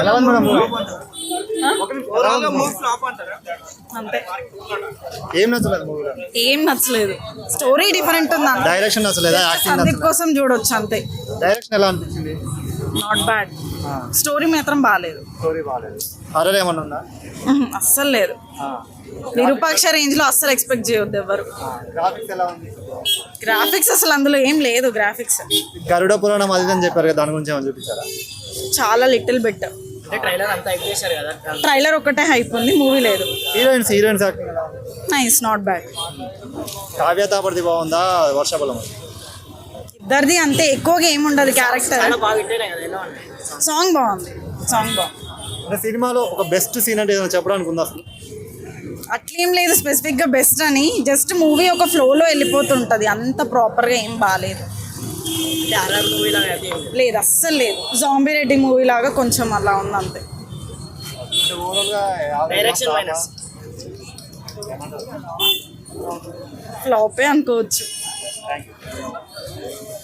ఎలా ఉంది madam movie? అంతే, ఏం నచ్చలేదు మూవీలో? ఏం నచ్చలేదు. స్టోరీ డిఫరెంట్ ఉంది, డైరెక్షన్ నచ్చలేదా? యాక్టింగ్ సందీప్ నచ్చలేదా? కోసం చూడొచ్చు అంతే. డైరెక్షన్ ఎలా అనిపించింది? Not bad. స్టోరీ మాత్రం బాగాలేదు. స్టోరీ బాగాలేదు. హర్రర్ ఏమన్నా ఉందా? అస్సలు లేదు. విరూపాక్ష రేంజ్ లో అస్సలు ఎక్స్పెక్ట్ చేయొద్దు ఎవరు. గ్రాఫిక్స్ ఎలా ఉంది? గ్రాఫిక్స్ అసలు అందులో ఏం లేదు. గ్రాఫిక్స్ గరుడ పురాణం అది అని చెప్పారు కదా, దాని గురించి ఏమని చూపించారా? చాలా లిటిల్ బిట్. ట్రైలర్ ఒకటే హైప్ ఉంది, మూవీ లేదు. హీరోయిన్స్ యాక్టింగ్ ఎలా ఉంది? Nice, not bad. కావ్య తాపర్ది బాగుందా? వర్షాబలం ఇద్దరిది అంతే, ఎక్కువగా ఏముండదు క్యారెక్టర్. సాంగ్ బాగుంది. అంటే సినిమాలో ఒక బెస్ట్ సీన్ అంటే ఏదైనా చెప్పడానికి ఉందా అసలు? అట్లేం లేదు స్పెసిఫిక్గా బెస్ట్ అని, జస్ట్ మూవీ ఒక ఫ్లోలో వెళ్ళిపోతుంటుంది, అంత ప్రాపర్గా ఏం బాగాలేదు. లేదు, అస్సలు లేదు. జాంబీ రెడ్డి మూవీ లాగా కొంచెం అలా ఉంది అంతే. ఫ్లాపే అనుకోవచ్చు.